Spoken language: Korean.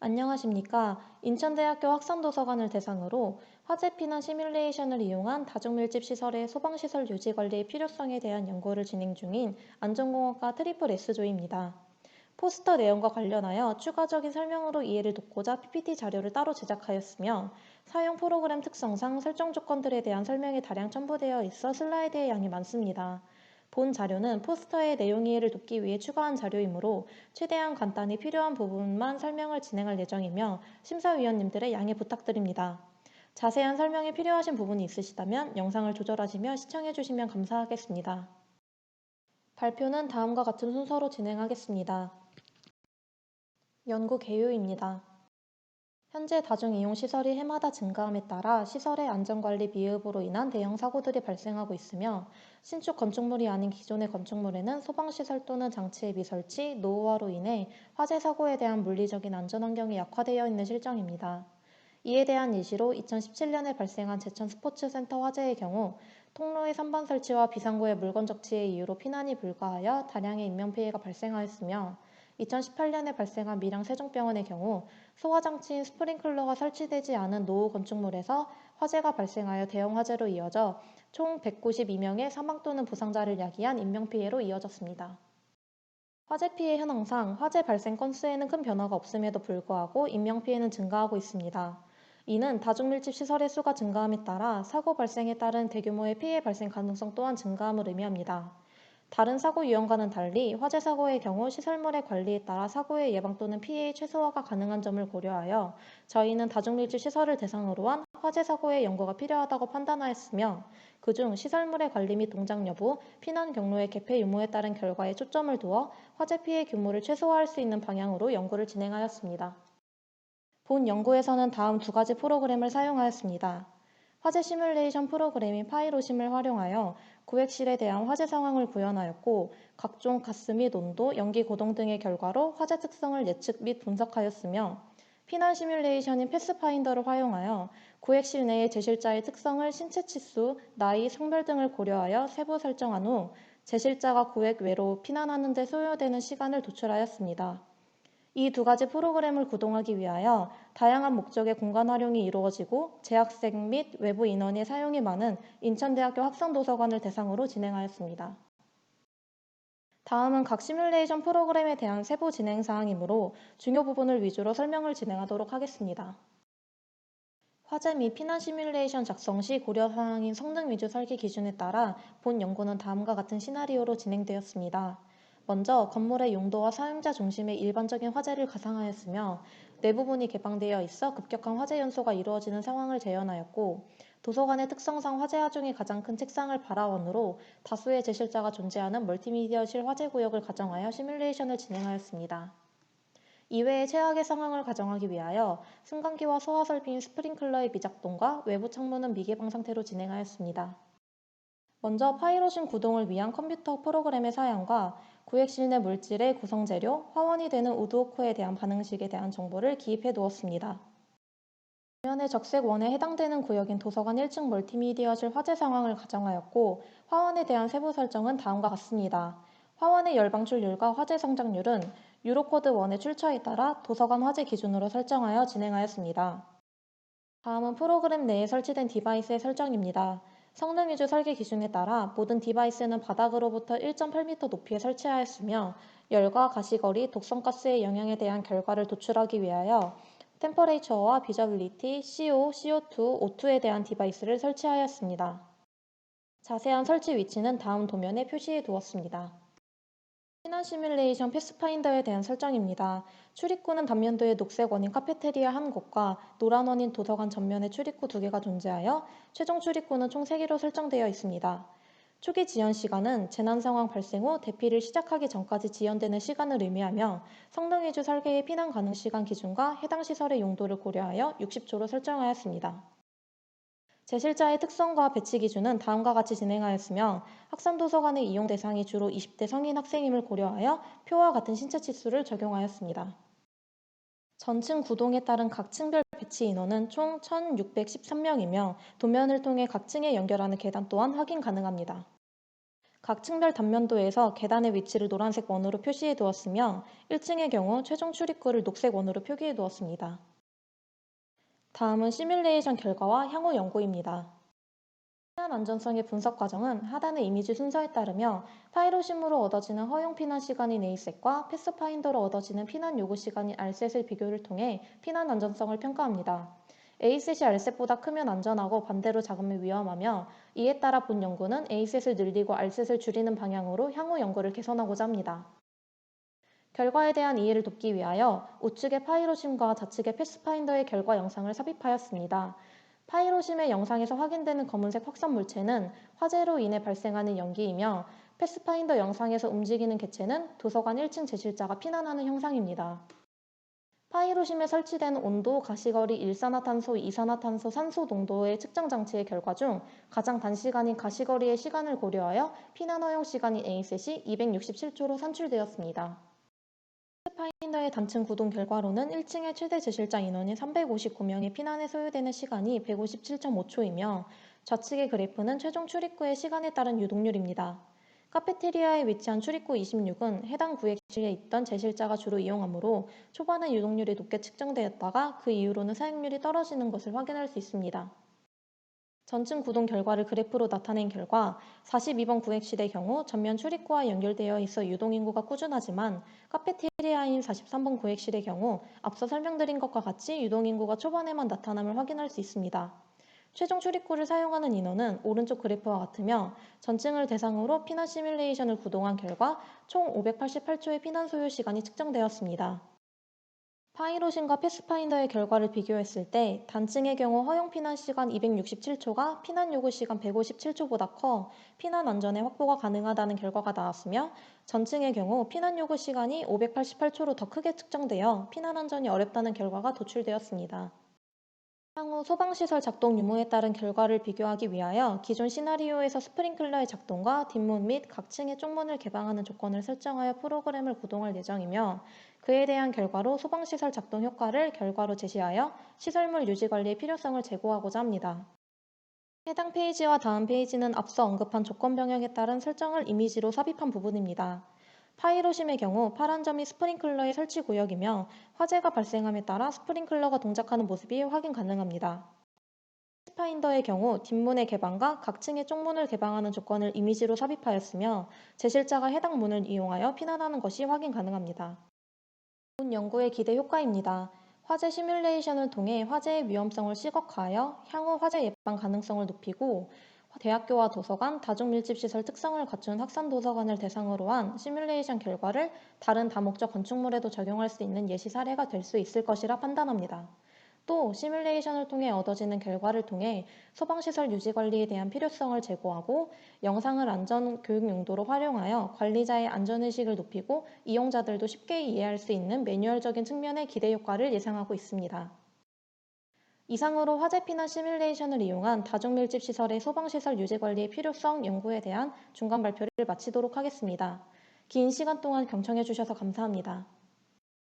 안녕하십니까. 인천대학교 학생도서관을 대상으로 화재 피난 시뮬레이션을 이용한 다중밀집 시설의 소방시설 유지 관리의 필요성에 대한 연구를 진행 중인 안전공학과 트리플 S조입니다. 포스터 내용과 관련하여 추가적인 설명으로 이해를 돕고자 PPT 자료를 따로 제작하였으며 사용 프로그램 특성상 설정 조건들에 대한 설명이 다량 첨부되어 있어 슬라이드의 양이 많습니다. 본 자료는 포스터의 내용 이해를 돕기 위해 추가한 자료이므로 최대한 간단히 필요한 부분만 설명을 진행할 예정이며 심사위원님들의 양해 부탁드립니다. 자세한 설명이 필요하신 부분이 있으시다면 영상을 조절하시며 시청해 주시면 감사하겠습니다. 발표는 다음과 같은 순서로 진행하겠습니다. 연구 개요입니다. 현재 다중이용시설이 해마다 증가함에 따라 시설의 안전관리 미흡으로 인한 대형 사고들이 발생하고 있으며 신축 건축물이 아닌 기존의 건축물에는 소방시설 또는 장치의 미설치, 노후화로 인해 화재 사고에 대한 물리적인 안전환경이 약화되어 있는 실정입니다. 이에 대한 예시로 2017년에 발생한 제천 스포츠센터 화재의 경우 통로의 선반 설치와 비상구의 물건 적치의 이유로 피난이 불가하여 다량의 인명피해가 발생하였으며 2018년에 발생한 밀양 세종병원의 경우 소화장치인 스프링클러가 설치되지 않은 노후 건축물에서 화재가 발생하여 대형 화재로 이어져 총 192명의 사망 또는 부상자를 야기한 인명피해로 이어졌습니다. 화재 피해 현황상 화재 발생 건수에는 큰 변화가 없음에도 불구하고 인명피해는 증가하고 있습니다. 이는 다중밀집 시설의 수가 증가함에 따라 사고 발생에 따른 대규모의 피해 발생 가능성 또한 증가함을 의미합니다. 다른 사고 유형과는 달리 화재 사고의 경우 시설물의 관리에 따라 사고의 예방 또는 피해의 최소화가 가능한 점을 고려하여 저희는 다중밀집 시설을 대상으로 한 화재 사고의 연구가 필요하다고 판단하였으며 그중 시설물의 관리 및 동작 여부, 피난 경로의 개폐 유무에 따른 결과에 초점을 두어 화재 피해 규모를 최소화할 수 있는 방향으로 연구를 진행하였습니다. 본 연구에서는 다음 두 가지 프로그램을 사용하였습니다. 화재 시뮬레이션 프로그램인 파이로심을 활용하여 구획실에 대한 화재 상황을 구현하였고 각종 가스 및 온도, 연기 고동 등의 결과로 화재 특성을 예측 및 분석하였으며 피난 시뮬레이션인 패스파인더를 활용하여 구획실 내의 제실자의 특성을 신체 치수, 나이, 성별 등을 고려하여 세부 설정한 후 제실자가 구획 외로 피난하는 데 소요되는 시간을 도출하였습니다. 이 두 가지 프로그램을 구동하기 위하여 다양한 목적의 공간 활용이 이루어지고 재학생 및 외부 인원의 사용이 많은 인천대학교 학생도서관을 대상으로 진행하였습니다. 다음은 각 시뮬레이션 프로그램에 대한 세부 진행 사항이므로 중요 부분을 위주로 설명을 진행하도록 하겠습니다. 화재 및 피난 시뮬레이션 작성 시 고려 사항인 성능 위주 설계 기준에 따라 본 연구는 다음과 같은 시나리오로 진행되었습니다. 먼저 건물의 용도와 사용자 중심의 일반적인 화재를 가상화했으며 내부문이 개방되어 있어 급격한 화재 연소가 이루어지는 상황을 재현하였고 도서관의 특성상 화재 하중이 가장 큰 책상을 발화원으로 다수의 제실자가 존재하는 멀티미디어실 화재 구역을 가정하여 시뮬레이션을 진행하였습니다. 이외에 최악의 상황을 가정하기 위하여 승강기와 소화 설비인 스프링클러의 미작동과 외부 창문은 미개방 상태로 진행하였습니다. 먼저 파이로신 구동을 위한 컴퓨터 프로그램의 사양과 구획실 내 물질의 구성재료, 화원이 되는 우드호크에 대한 반응식에 대한 정보를 기입해 두었습니다. 화면의 적색 원에 해당되는 구역인 도서관 1층 멀티미디어실 화재 상황을 가정하였고 화원에 대한 세부 설정은 다음과 같습니다. 화원의 열 방출률과 화재 성장률은 유로코드 1의 출처에 따라 도서관 화재 기준으로 설정하여 진행하였습니다. 다음은 프로그램 내에 설치된 디바이스의 설정입니다. 성능 위주 설계 기준에 따라 모든 디바이스는 바닥으로부터 1.8m 높이에 설치하였으며 열과 가시거리, 독성가스의 영향에 대한 결과를 도출하기 위하여 템퍼레이처와 비저빌리티, CO, CO2, O2에 대한 디바이스를 설치하였습니다. 자세한 설치 위치는 다음 도면에 표시해 두었습니다. 피난 시뮬레이션 패스파인더에 대한 설정입니다. 출입구는 단면도에 녹색 원인 카페테리아 한 곳과 노란 원인 도서관 전면에 출입구 두 개가 존재하여 최종 출입구는 총 3개로 설정되어 있습니다. 초기 지연 시간은 재난 상황 발생 후 대피를 시작하기 전까지 지연되는 시간을 의미하며 성능 위주 설계의 피난 가능 시간 기준과 해당 시설의 용도를 고려하여 60초로 설정하였습니다. 제실자의 특성과 배치 기준은 다음과 같이 진행하였으며 학생도서관의 이용 대상이 주로 20대 성인 학생임을 고려하여 표와 같은 신체 치수를 적용하였습니다. 전층 구동에 따른 각 층별 배치 인원은 총 1,613명이며 도면을 통해 각 층에 연결하는 계단 또한 확인 가능합니다. 각 층별 단면도에서 계단의 위치를 노란색 원으로 표시해 두었으며 1층의 경우 최종 출입구를 녹색 원으로 표기해 두었습니다. 다음은 시뮬레이션 결과와 향후 연구입니다. 피난 안전성의 분석 과정은 하단의 이미지 순서에 따르며 파이로심으로 얻어지는 허용 피난 시간인 A셋과 패스파인더로 얻어지는 피난 요구 시간인 R셋의 비교를 통해 피난 안전성을 평가합니다. A셋이 R셋보다 크면 안전하고 반대로 작으면 위험하며 이에 따라 본 연구는 A셋을 늘리고 R셋을 줄이는 방향으로 향후 연구를 개선하고자 합니다. 결과에 대한 이해를 돕기 위하여 우측의 파이로심과 좌측의 패스파인더의 결과 영상을 삽입하였습니다. 파이로심의 영상에서 확인되는 검은색 확산 물체는 화재로 인해 발생하는 연기이며 패스파인더 영상에서 움직이는 개체는 도서관 1층 제실자가 피난하는 형상입니다. 파이로심에 설치된 온도, 가시거리, 일산화탄소, 이산화탄소, 산소 농도의 측정 장치의 결과 중 가장 단시간인 가시거리의 시간을 고려하여 피난 허용 시간인 A셋이 267초로 산출되었습니다. 패스파인더의 단층 구동 결과로는 1층의 최대 제실자 인원인 359명의 피난에 소요되는 시간이 157.5초이며 좌측의 그래프는 최종 출입구의 시간에 따른 유동률입니다. 카페테리아에 위치한 출입구 26은 해당 구역실에 있던 제실자가 주로 이용하므로 초반에 유동률이 높게 측정되었다가 그 이후로는 사용률이 떨어지는 것을 확인할 수 있습니다. 전층 구동 결과를 그래프로 나타낸 결과 42번 구획실의 경우 전면 출입구와 연결되어 있어 유동인구가 꾸준하지만 카페테리아인 43번 구획실의 경우 앞서 설명드린 것과 같이 유동인구가 초반에만 나타남을 확인할 수 있습니다. 최종 출입구를 사용하는 인원은 오른쪽 그래프와 같으며 전층을 대상으로 피난 시뮬레이션을 구동한 결과 총 588초의 피난 소요 시간이 측정되었습니다. 파이로심과 패스파인더의 결과를 비교했을 때 단층의 경우 허용 피난 시간 267초가 피난 요구 시간 157초보다 커 피난 안전의 확보가 가능하다는 결과가 나왔으며 전층의 경우 피난 요구 시간이 588초로 더 크게 측정되어 피난 안전이 어렵다는 결과가 도출되었습니다. 향후 소방시설 작동 유무에 따른 결과를 비교하기 위하여 기존 시나리오에서 스프링클러의 작동과 뒷문 및 각 층의 쪽문을 개방하는 조건을 설정하여 프로그램을 구동할 예정이며 그에 대한 결과로 소방시설 작동 효과를 결과로 제시하여 시설물 유지 관리의 필요성을 제고하고자 합니다. 해당 페이지와 다음 페이지는 앞서 언급한 조건 병역에 따른 설정을 이미지로 삽입한 부분입니다. 파이로심의 경우 파란 점이 스프링클러의 설치 구역이며 화재가 발생함에 따라 스프링클러가 동작하는 모습이 확인 가능합니다. 패스파인더의 경우 뒷문의 개방과 각 층의 쪽문을 개방하는 조건을 이미지로 삽입하였으며 제실자가 해당 문을 이용하여 피난하는 것이 확인 가능합니다. 본 연구의 기대 효과입니다. 화재 시뮬레이션을 통해 화재의 위험성을 시각화하여 향후 화재 예방 가능성을 높이고 대학교와 도서관, 다중밀집시설 특성을 갖춘 학산도서관을 대상으로 한 시뮬레이션 결과를 다른 다목적 건축물에도 적용할 수 있는 예시 사례가 될 수 있을 것이라 판단합니다. 또 시뮬레이션을 통해 얻어지는 결과를 통해 소방시설 유지관리에 대한 필요성을 제고하고 영상을 안전교육 용도로 활용하여 관리자의 안전의식을 높이고 이용자들도 쉽게 이해할 수 있는 매뉴얼적인 측면의 기대 효과를 예상하고 있습니다. 이상으로 화재 피난 시뮬레이션을 이용한 다중밀집 시설의 소방시설 유지관리의 필요성 연구에 대한 중간 발표를 마치도록 하겠습니다. 긴 시간 동안 경청해 주셔서 감사합니다.